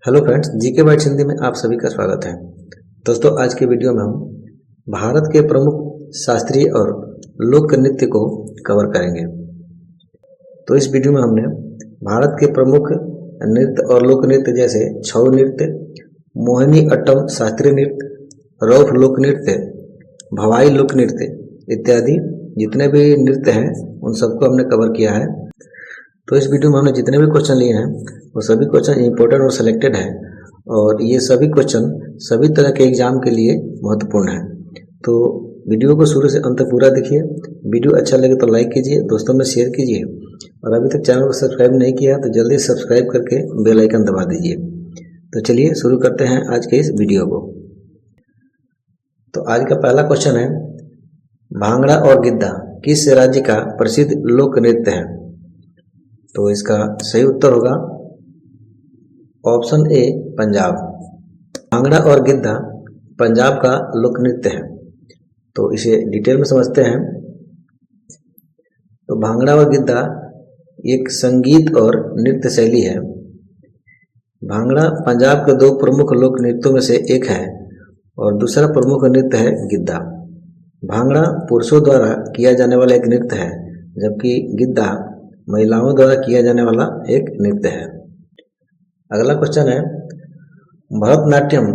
Hello friends, GK bytes Hindi में आप सभी का स्वागत है। दोस्तों, आज के वीडियो में हम भारत के प्रमुख शास्त्रीय और लोक नृत्य को कवर करेंगे। तो इस वीडियो में हमने भारत के प्रमुख नृत्य और लोक नृत्य जैसे छऊ नृत्य, मोहिनी अट्टम शास्त्रीय नृत्य, रौफ लोक नृत्य, भवाई लोक नृत्य इत्यादि जितने भी नृत्य हैं उन सबको हमने कवर किया है। तो इस वीडियो में हमने जितने भी क्वेश्चन लिए हैं वो सभी क्वेश्चन इंपॉर्टेंट और सिलेक्टेड है और ये सभी क्वेश्चन सभी तरह के एग्जाम के लिए महत्वपूर्ण है। तो वीडियो को शुरू से अंत तक पूरा देखिए। वीडियो अच्छा लगे तो लाइक कीजिए, दोस्तों में शेयर कीजिए और अभी तक चैनल को सब्सक्राइब नहीं किया तो जल्दी सब्सक्राइब करके बेल आइकन दबा दीजिए। तो चलिए शुरू करते हैं आज के इस वीडियो को। तो आज का पहला क्वेश्चन है, भांगड़ा और गिद्धा किस राज्य का प्रसिद्ध लोक नृत्य है? तो इसका सही उत्तर होगा ऑप्शन ए, पंजाब। भांगड़ा और गिद्धा पंजाब का लोक नृत्य है। तो इसे डिटेल में समझते हैं। तो भांगड़ा और गिद्धा एक संगीत और नृत्य शैली है। भांगड़ा पंजाब के दो प्रमुख लोक नृत्यों में से एक है और दूसरा प्रमुख नृत्य है गिद्धा। भांगड़ा पुरुषों द्वारा किया जाने वाला एक नृत्य है, जबकि गिद्धा महिलाओं द्वारा किया जाने वाला एक नृत्य है। अगला क्वेश्चन है, भरतनाट्यम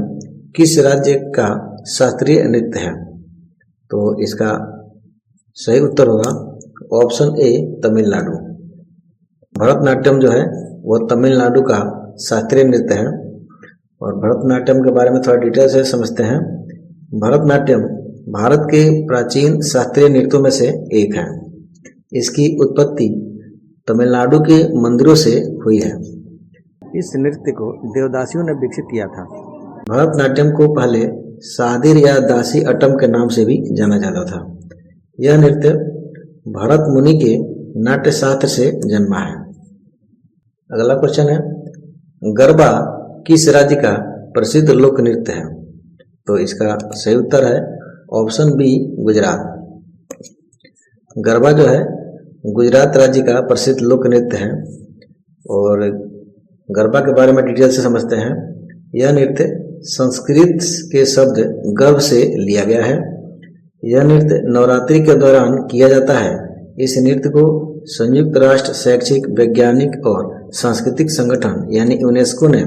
किस राज्य का शास्त्रीय नृत्य है? तो इसका सही उत्तर होगा ऑप्शन ए, तमिलनाडु। भरतनाट्यम जो है वह तमिलनाडु का शास्त्रीय नृत्य है और भरतनाट्यम के बारे में थोड़ा डिटेल से समझते हैं। भरतनाट्यम भारत के प्राचीन शास्त्रीय नृत्यों में से एक है। इसकी उत्पत्ति तमिलनाडु के मंदिरों से हुई है। इस नृत्य को देवदासियों ने विकसित किया था। भरतनाट्यम को पहले सादिर या दासी अट्टम के नाम से भी जाना जाता था। यह नृत्य भरत मुनि के नाट्य शास्त्र से जन्मा है। अगला क्वेश्चन है, गरबा किस राज्य का प्रसिद्ध लोक नृत्य है? तो इसका सही उत्तर है ऑप्शन बी, गुजरात। गरबा जो है गुजरात राज्य का प्रसिद्ध लोक नृत्य है और गरबा के बारे में डिटेल से समझते हैं। यह नृत्य संस्कृत के शब्द गर्भ से लिया गया है। यह नृत्य नवरात्रि के दौरान किया जाता है। इस नृत्य को संयुक्त राष्ट्र शैक्षिक, वैज्ञानिक और सांस्कृतिक संगठन यानी यूनेस्को ने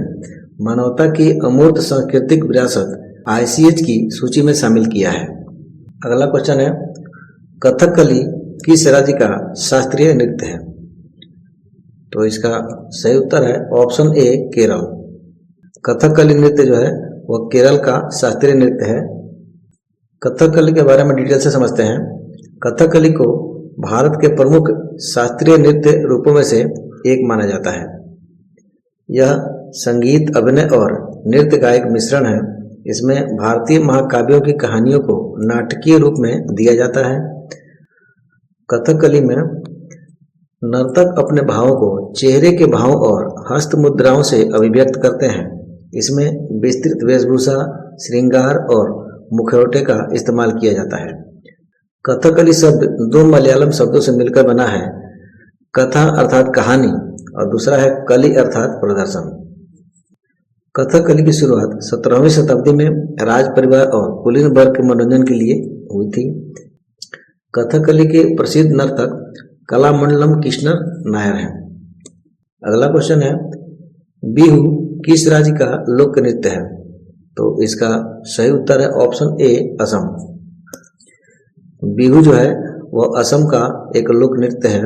मानवता की अमूर्त सांस्कृतिक विरासत ICH की सूची में शामिल किया है। अगला क्वेश्चन है, कथकली किस राज्य का शास्त्रीय नृत्य है? तो इसका सही उत्तर है ऑप्शन ए, केरल। कथकली नृत्य जो है वह केरल का शास्त्रीय नृत्य है। कथकली के बारे में डिटेल से समझते हैं। कथकली को भारत के प्रमुख शास्त्रीय नृत्य रूपों में से एक माना जाता है। यह संगीत, अभिनय और नृत्य का एक मिश्रण है। इसमें भारतीय महाकाव्यों की कहानियों को नाटकीय रूप में दिया जाता है। कथकली में नर्तक अपने भावों को चेहरे के भावों और हस्त मुद्राओं से अभिव्यक्त करते हैं। इसमें विस्तृत वेशभूषा, श्रृंगार और मुखौटे का इस्तेमाल किया जाता है। कथकली शब्द दो मलयालम शब्दों से मिलकर बना है, कथा अर्थात कहानी और दूसरा है कली अर्थात प्रदर्शन। कथकली की शुरुआत 17वीं शताब्दी में राज परिवार और कुलीन वर्ग के मनोरंजन के लिए हुई थी। कथकली के प्रसिद्ध नर्तक कलामंडलम कृष्ण नायर हैं। अगला क्वेश्चन है, बिहू किस राज्य का लोक नृत्य है? तो इसका सही उत्तर है ऑप्शन ए, असम। बिहू जो है वह असम का एक लोक नृत्य है।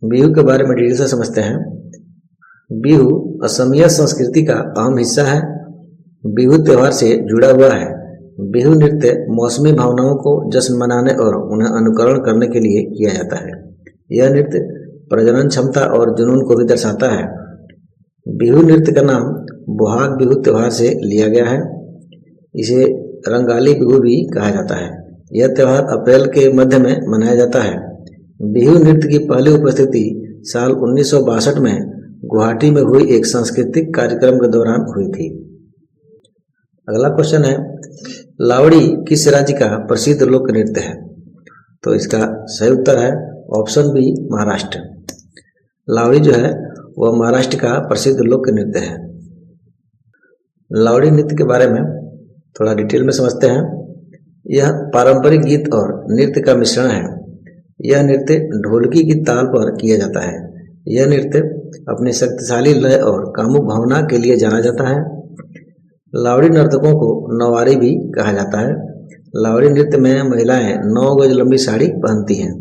बिहू के बारे में डिटेल से समझते हैं। बिहू असमिया संस्कृति का अहम हिस्सा है। बिहू त्योहार से जुड़ा हुआ है। बिहू नृत्य मौसमी भावनाओं को जश्न मनाने और उन्हें अनुकरण करने के लिए किया जाता है। यह नृत्य प्रजनन क्षमता और जुनून को भी दर्शाता है। बिहू नृत्य का नाम बोहाग बिहू त्योहार से लिया गया है। इसे रंगाली बिहू भी कहा जाता है। यह त्योहार अप्रैल के मध्य में मनाया जाता है। बिहू नृत्य की पहली उपस्थिति साल 1962 में गुवाहाटी में हुई एक सांस्कृतिक कार्यक्रम के दौरान हुई थी। अगला क्वेश्चन है, लावड़ी किस राज्य का प्रसिद्ध लोक नृत्य है? तो इसका सही उत्तर है ऑप्शन बी, महाराष्ट्र। लावड़ी जो है वह महाराष्ट्र का प्रसिद्ध लोक नृत्य है। लावड़ी नृत्य के बारे में थोड़ा डिटेल में समझते हैं। यह पारंपरिक गीत और नृत्य का मिश्रण है। यह नृत्य ढोलकी की ताल पर किया जाता है। यह नृत्य अपनी शक्तिशाली लय और कामुक भावना के लिए जाना जाता है। लावड़ी नर्तकों को नवारी भी कहा जाता है। लावड़ी नृत्य में महिलाएं 9 गज लंबी साड़ी पहनती हैं।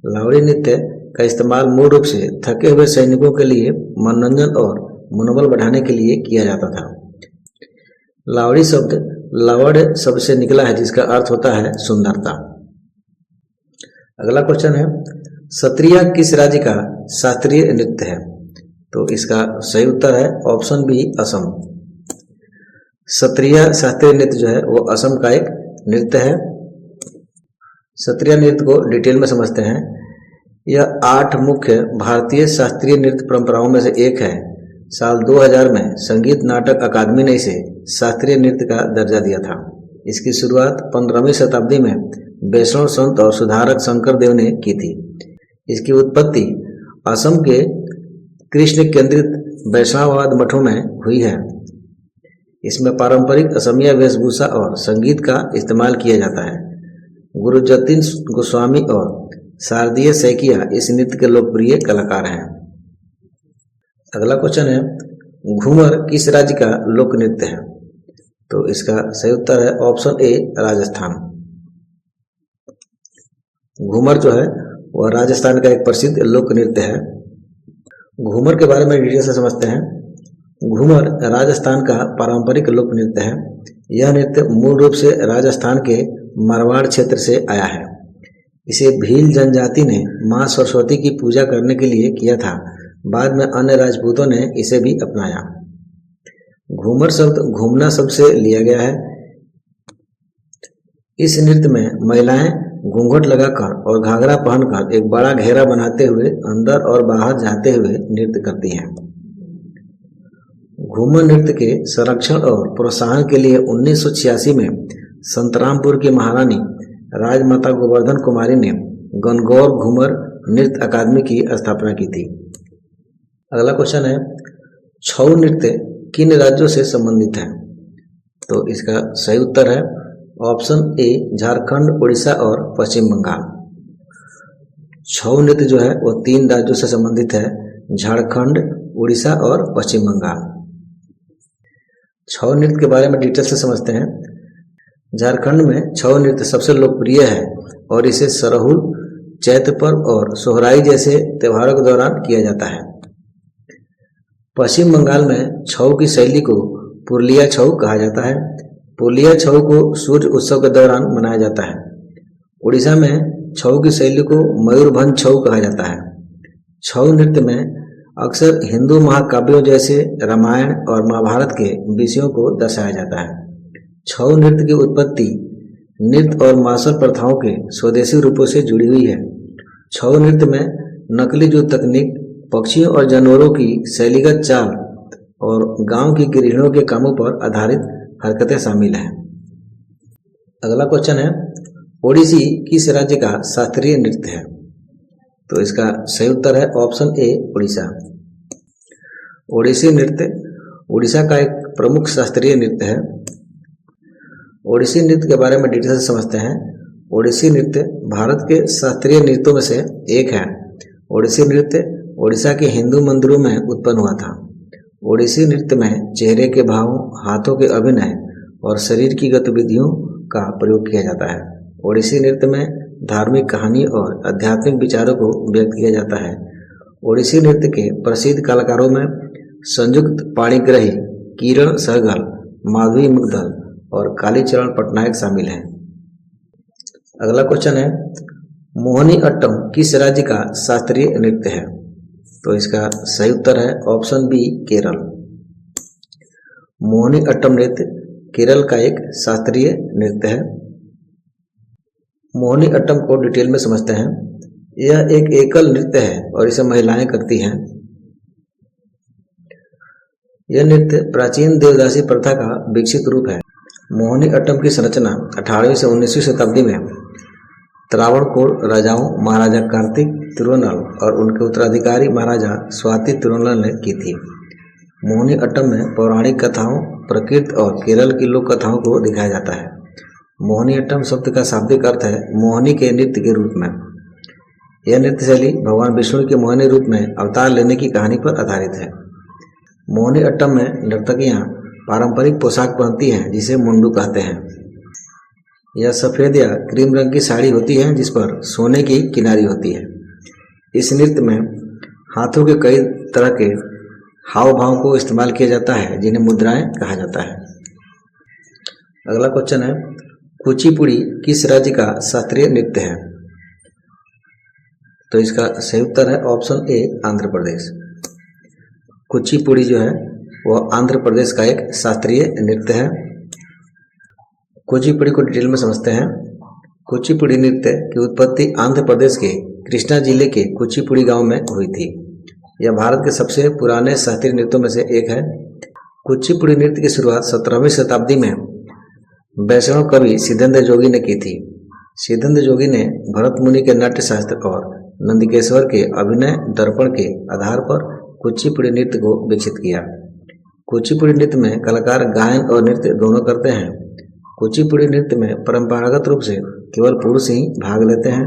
लावड़ी नृत्य का इस्तेमाल मूल रूप से थके हुए सैनिकों के लिए मनोरंजन और मनोबल बढ़ाने के लिए किया जाता था। लावड़ी शब्द लावड़ शब्द से निकला है, जिसका अर्थ होता है सुंदरता। अगला क्वेश्चन है, सत्रिया किस राज्य का शास्त्रीय नृत्य है? तो इसका सही उत्तर है ऑप्शन बी, असम। सत्रिया शास्त्रीय नृत्य जो है वो असम का एक नृत्य है। सत्रिया नृत्य को डिटेल में समझते हैं। यह 8 मुख्य भारतीय शास्त्रीय नृत्य परंपराओं में से एक है। साल 2000 में संगीत नाटक अकादमी ने इसे शास्त्रीय नृत्य का दर्जा दिया था। इसकी शुरुआत 15वीं शताब्दी में वैष्णव संत और सुधारक शंकर देव ने की थी। इसकी उत्पत्ति असम के कृष्ण केंद्रित वैष्णववाद मठों में हुई है। इसमें पारंपरिक असमिया वेशभूषा और संगीत का इस्तेमाल किया जाता है। गुरु जतिन गोस्वामी और शारदीय सैकिया इस नृत्य के लोकप्रिय कलाकार हैं। अगला क्वेश्चन है, घूमर किस राज्य का लोक नृत्य है? तो इसका सही उत्तर है ऑप्शन ए, राजस्थान। घूमर जो है वह राजस्थान का एक प्रसिद्ध लोक नृत्य है। घूमर के बारे में डिटेल से समझते हैं। घूमर राजस्थान का पारंपरिक लोक नृत्य है। यह नृत्य मूल रूप से राजस्थान के मारवाड़ क्षेत्र से आया है। इसे भील जनजाति ने मां सरस्वती की पूजा करने के लिए किया था। बाद में अन्य राजपूतों ने इसे भी अपनाया। घूमर शब्द घूमना शब्द से लिया गया है। इस नृत्य में महिलाएं घूंघट लगाकर और घाघरा पहनकर एक बड़ा घेरा बनाते हुए अंदर और बाहर जाते हुए नृत्य करती हैं। घूमर नृत्य के संरक्षण और प्रोत्साहन के लिए 1986 में संतरामपुर की महारानी राजमाता गोवर्धन कुमारी ने गणगौर घूमर नृत्य अकादमी की स्थापना की थी। अगला क्वेश्चन है, छऊ नृत्य किन राज्यों से संबंधित है? तो इसका सही उत्तर है ऑप्शन ए, झारखंड, उड़ीसा और पश्चिम बंगाल। छऊ नृत्य जो है वो 3 राज्यों से संबंधित है, झारखंड, उड़ीसा और पश्चिम बंगाल। छऊ नृत्य के बारे में डिटेल से समझते हैं। झारखंड में छऊ नृत्य सबसे लोकप्रिय है और इसे सरहुल, चैत्र पर्व और सोहराई जैसे त्योहारों के दौरान किया जाता है। पश्चिम बंगाल में छऊ की शैली को पुरलिया छऊ कहा जाता है। पुरलिया छऊ को सूर्य उत्सव के दौरान मनाया जाता है। उड़ीसा में छऊ की शैली को मयूरभंज छऊ कहा जाता है। छऊ नृत्य में अक्सर हिंदू महाकाव्यों जैसे रामायण और महाभारत के विषयों को दर्शाया जाता है। छऊ नृत्य की उत्पत्ति नृत्य और मार्शल प्रथाओं के स्वदेशी रूपों से जुड़ी हुई है। छऊ नृत्य में नकली जुट तकनीक, पक्षियों और जानवरों की शैलीगत चाल और गांव की गृहिणियों के कामों पर आधारित हरकतें शामिल हैं। अगला क्वेश्चन है, ओडिसी किस राज्य का शास्त्रीय नृत्य है? तो इसका सही उत्तर है ऑप्शन ए, उड़ीसा। ओडिसी नृत्य उड़ीसा का एक प्रमुख शास्त्रीय नृत्य है। ओडिसी नृत्य के बारे में डिटेल से समझते हैं। ओडिसी नृत्य भारत के शास्त्रीय नृत्यों में से एक है। ओडिसी नृत्य ओडिशा के हिंदू मंदिरों में उत्पन्न हुआ था। ओडिसी नृत्य में चेहरे के भावों, हाथों के अभिनय और शरीर की गतिविधियों का प्रयोग किया जाता है। ओडिसी नृत्य में धार्मिक कहानी और आध्यात्मिक विचारों को व्यक्त किया जाता है। ओडिसी नृत्य के प्रसिद्ध कलाकारों में संयुक्त पाणिग्राही, किरण सहगल, माधवी मुग्धल और कालीचरण पटनायक शामिल हैं। अगला क्वेश्चन है, मोहिनी अट्टम किस राज्य का शास्त्रीय नृत्य है? तो इसका सही उत्तर है ऑप्शन बी, केरल। मोहिनी अट्टम नृत्य केरल का एक शास्त्रीय नृत्य है। मोहिनी अट्टम को डिटेल में समझते हैं। यह एक एकल नृत्य है और इसे महिलाएं करती हैं। यह नृत्य प्राचीन देवदासी प्रथा का विकसित रूप है। मोहिनी अट्टम की संरचना 18वीं से 19वीं शताब्दी में त्रावणकोर राजाओं महाराजा कार्तिक तिरुनल और उनके उत्तराधिकारी महाराजा स्वाति तिरुनल ने की थी। मोहिनी अट्टम में पौराणिक कथाओं, प्रकृति और केरल की लोक कथाओं को दिखाया जाता है। मोहिनी अट्टम शब्द का शाब्दिक अर्थ है मोहिनी के नृत्य के रूप में। यह नृत्य शैली भगवान विष्णु के मोहिनी रूप में अवतार लेने की कहानी पर आधारित है। मोहिनी अट्टम में नर्तकियां पारंपरिक पोशाक पहनती हैं जिसे मुंडू कहते हैं। यह सफ़ेद या क्रीम रंग की साड़ी होती है जिस पर सोने की किनारी होती है। इस नृत्य में हाथों के कई तरह के हाव भाव को इस्तेमाल किया जाता है जिन्हें मुद्राएं कहा जाता है। अगला क्वेश्चन है, कुचिपुड़ी किस राज्य का शास्त्रीय नृत्य है? तो इसका सही उत्तर है ऑप्शन ए, आंध्र प्रदेश। कुचिपुड़ी जो है वह आंध्र प्रदेश का एक शास्त्रीय नृत्य है। कुचिपुड़ी को डिटेल में समझते हैं। कुचिपुड़ी नृत्य की उत्पत्ति आंध्र प्रदेश के कृष्णा जिले के कुचिपुड़ी गांव में हुई थी। यह भारत के सबसे पुराने शास्त्रीय नृत्यों में से एक है। कुचिपुड़ी नृत्य की शुरुआत 17वीं शताब्दी में वैष्णव कवि सिद्धेंद्र जोगी ने की थी। सिद्धेंद्र जोगी ने भरत मुनि के नाट्य शास्त्र और नंदिकेश्वर के अभिनय दर्पण के आधार पर कुचिपुड़ी नृत्य को विकसित किया। कुचिपुड़ी नृत्य में कलाकार गायन और नृत्य दोनों करते हैं। कुचिपुड़ी नृत्य में परंपरागत रूप से केवल पुरुष ही भाग लेते हैं।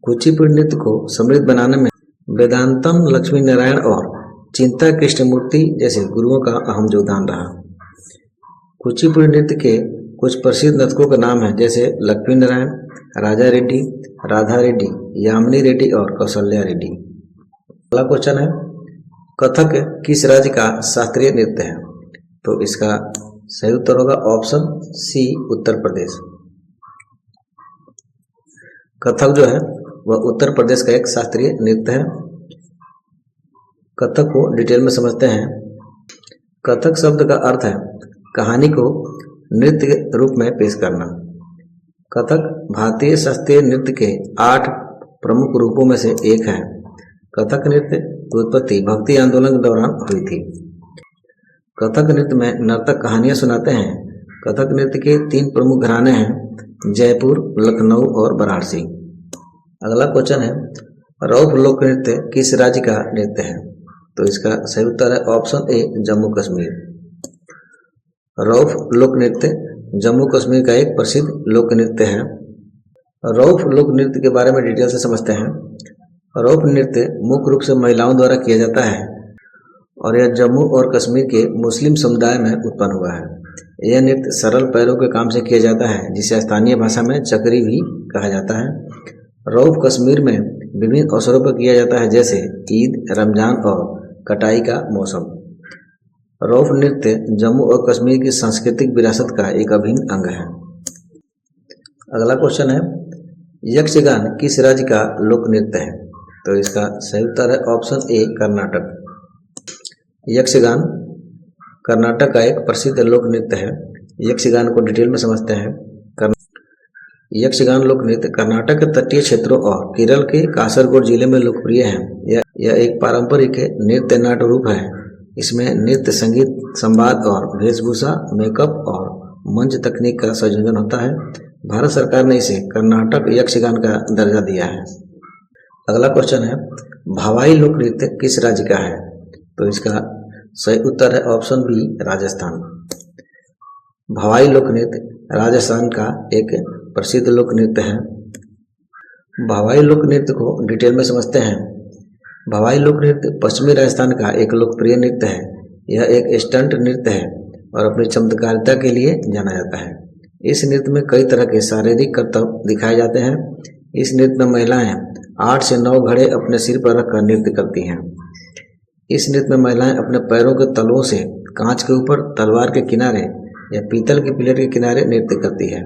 कुचिपुड़ी नृत्य को समृद्ध बनाने में वेदांतम लक्ष्मी नारायण और चिंता कृष्णमूर्ति जैसे गुरुओं का अहम योगदान रहा। कुचिपुड़ी नृत्य के कुछ प्रसिद्ध नर्तकों का नाम है जैसे लक्ष्मी नारायण, राजा रेड्डी, राधा रेड्डी, यामिनी रेड्डी और कौशल्या रेड्डी। अगला क्वेश्चन है, कथक किस राज्य का शास्त्रीय नृत्य है? तो इसका सही उत्तर होगा ऑप्शन सी, उत्तर प्रदेश। कथक जो है वह उत्तर प्रदेश का एक शास्त्रीय नृत्य है। कथक को डिटेल में समझते हैं। कथक शब्द का अर्थ है कहानी को नृत्य के रूप में पेश करना। कथक भारतीय शास्त्रीय नृत्य के 8 प्रमुख रूपों में से एक है। कथक नृत्य की उत्पत्ति भक्ति आंदोलन के दौरान हुई थी। कथक नृत्य में नर्तक कहानियां सुनाते हैं। कथक नृत्य के 3 प्रमुख घराने हैं, जयपुर, लखनऊ और वाराणसी। अगला क्वेश्चन है, रौफ लोक नृत्य किस राज्य का नृत्य है? तो इसका सही उत्तर है ऑप्शन ए, जम्मू कश्मीर। रौफ लोक नृत्य जम्मू कश्मीर का एक प्रसिद्ध लोक नृत्य है। रौफ लोक नृत्य के बारे में डिटेल से समझते हैं। रौफ नृत्य मुख्य रूप से महिलाओं द्वारा किया जाता है और यह जम्मू और कश्मीर के मुस्लिम समुदाय में उत्पन्न हुआ है। यह नृत्य सरल पैरों के काम से किया जाता है जिसे स्थानीय भाषा में चक्री भी कहा जाता है। रौफ कश्मीर में विभिन्न अवसरों पर किया जाता है जैसे ईद, रमजान और कटाई का मौसम। रौफ नृत्य जम्मू और कश्मीर की सांस्कृतिक विरासत का एक अभिन्न अंग है। अगला क्वेश्चन है, यक्षगान किस राज्य का लोक नृत्य है? तो इसका सही उत्तर है ऑप्शन ए, कर्नाटक। यक्षगान कर्नाटक का एक प्रसिद्ध लोक नृत्य है। यक्षगान को डिटेल में समझते हैं। यक्षगान लोक नृत्य कर्नाटक के तटीय क्षेत्रों और केरल के कासरगोड जिले में लोकप्रिय है। यह एक पारंपरिक नृत्य नाट्य रूप है। इसमें नृत्य, संगीत, संवाद और वेशभूषा, मेकअप और मंच तकनीक का संयोजन होता है। भारत सरकार ने इसे कर्नाटक यक्षगान का दर्जा दिया है। अगला क्वेश्चन है, भावाई लोक नृत्य किस राज्य का है? तो इसका सही उत्तर है ऑप्शन बी, राजस्थान। भावाई लोक नृत्य राजस्थान का एक प्रसिद्ध लोक नृत्य है। भावाई लोक नृत्य को डिटेल में समझते हैं। भावाई लोक नृत्य पश्चिमी राजस्थान का एक लोकप्रिय नृत्य है। यह एक स्टंट नृत्य है और अपनी चमत्कारिता के लिए जाना जाता है। इस नृत्य में कई तरह के शारीरिक करतब दिखाए जाते हैं। इस नृत्य में महिलाएं 8 से 9 घड़े अपने सिर पर रखकर नृत्य करती हैं। इस नृत्य में महिलाएं अपने पैरों के तलवों से कांच के ऊपर, तलवार के किनारे या पीतल की प्लेट के किनारे नृत्य करती है।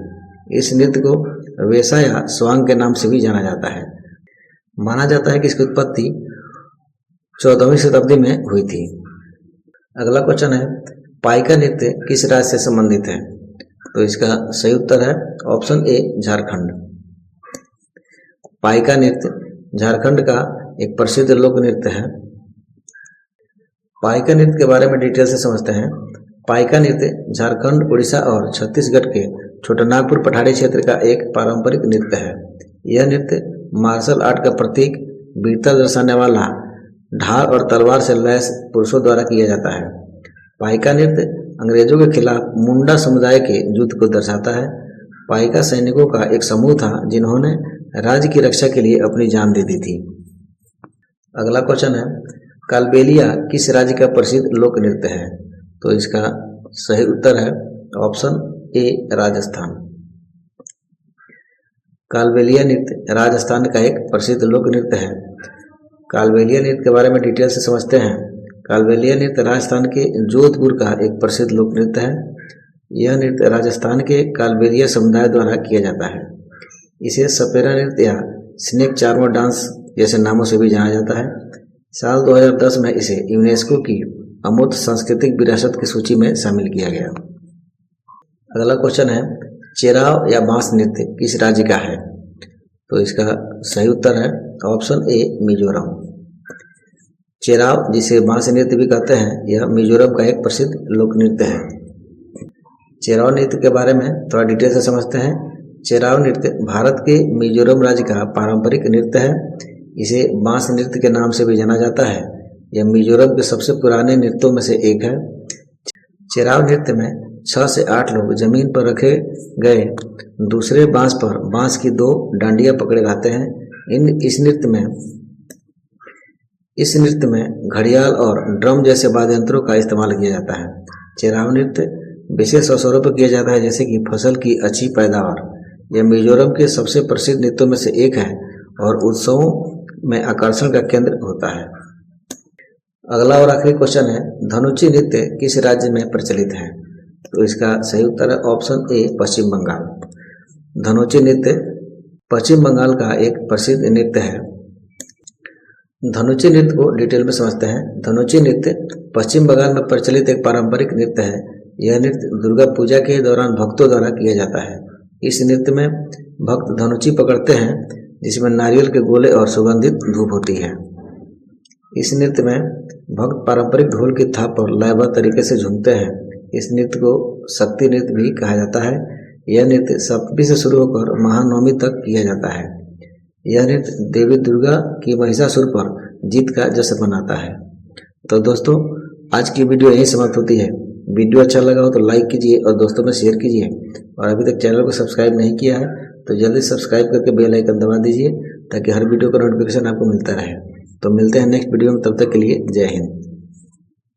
इस नृत्य को वेशा या स्वांग के नाम से भी जाना जाता है। माना जाता है कि इसकी उत्पत्ति 14वीं शताब्दी में हुई थी। अगला क्वेश्चन है, पाइका नृत्य किस राज्य से संबंधित है? तो इसका सही उत्तर है ऑप्शन ए, झारखंड। पाइका नृत्य झारखंड का एक प्रसिद्ध लोक नृत्य है। पाइका नृत्य के बारे में डिटेल से समझते हैं। पाइका नृत्य झारखंड, उड़ीसा और छत्तीसगढ़ के छोटानागपुर पठारी क्षेत्र का एक पारंपरिक नृत्य है। यह नृत्य मार्शल आर्ट का प्रतीक, वीरता दर्शाने वाला ढाल और तलवार से लैस पुरुषों द्वारा किया जाता है। पाइका नृत्य अंग्रेजों के खिलाफ मुंडा समुदाय के युद्ध को दर्शाता है। पाइका सैनिकों का एक समूह था जिन्होंने राज्य की रक्षा के लिए अपनी जान दे दी थी। अगला क्वेश्चन है, कालबेलिया किस राज्य का प्रसिद्ध लोक नृत्य है? तो इसका सही उत्तर है ऑप्शन ए राजस्थान। कालबेलिया नृत्य राजस्थान का एक प्रसिद्ध लोक नृत्य है। कालबेलिया नृत्य के बारे में डिटेल से समझते हैं। कालबेलिया नृत्य राजस्थान के जोधपुर का एक प्रसिद्ध लोक नृत्य है। यह नृत्य राजस्थान के कालबेलिया समुदाय द्वारा किया जाता है। इसे सपेरा नृत्य या स्नेक चार्मर डांस जैसे नामों से भी जाना जाता है। साल 2010 में इसे यूनेस्को की अमूर्त सांस्कृतिक विरासत की सूची में शामिल किया गया। अगला क्वेश्चन है, चेराव या बांस नृत्य किस राज्य का है? तो इसका सही उत्तर है ऑप्शन ए मिजोरम। चेराव, जिसे बांस नृत्य भी कहते हैं, यह मिजोरम का एक प्रसिद्ध लोक नृत्य है। चेराव नृत्य के बारे में थोड़ा डिटेल से समझते हैं। चेराव नृत्य भारत के मिजोरम राज्य का पारंपरिक नृत्य है। इसे बांस नृत्य के नाम से भी जाना जाता है। यह मिजोरम के सबसे पुराने नृत्यों में से एक है। चेराव नृत्य में 6 से 8 लोग जमीन पर रखे गए दूसरे बांस पर बांस की 2 डांडियां पकड़े रहते हैं। इस नृत्य में घड़ियाल और ड्रम जैसे वाद्य यंत्रों का इस्तेमाल किया जाता है। चेराव नृत्य विशेष अवसरों पर किया जाता है, जैसे कि फसल की अच्छी पैदावार। यह मिजोरम के सबसे प्रसिद्ध नृत्यों में से एक है और उत्सवों में आकर्षण का केंद्र होता है। अगला और आखिरी क्वेश्चन है, धनुची नृत्य किस राज्य में प्रचलित है? तो इसका सही उत्तर है ऑप्शन ए पश्चिम बंगाल। धनुची नृत्य पश्चिम बंगाल का एक प्रसिद्ध नृत्य है। धनुची नृत्य को डिटेल में समझते हैं। धनुची नृत्य पश्चिम बंगाल में प्रचलित एक पारंपरिक नृत्य है। यह नृत्य दुर्गा पूजा के दौरान भक्तों द्वारा किया जाता है। इस नृत्य में भक्त धनुची पकड़ते हैं, जिसमें नारियल के गोले और सुगंधित धूप होती है। इस नृत्य में भक्त पारंपरिक ढोल की थाप पर लयबद्ध तरीके से झूमते हैं। इस नृत्य को शक्ति नृत्य भी कहा जाता है। यह नृत्य सप्तमी से शुरू होकर महानवमी तक किया जाता है। यह नृत्य देवी दुर्गा की महिषासुर पर जीत का जश्न मनाता है। तो दोस्तों, आज की वीडियो यहीं समाप्त होती है। वीडियो अच्छा लगा हो तो लाइक कीजिए और दोस्तों में शेयर कीजिए। और अभी तक चैनल को सब्सक्राइब नहीं किया है तो जल्दी सब्सक्राइब करके बेल आइकन दबा दीजिए, ताकि हर वीडियो का नोटिफिकेशन आपको मिलता रहे। तो मिलते हैं नेक्स्ट वीडियो में, तब तक के लिए जय हिंद।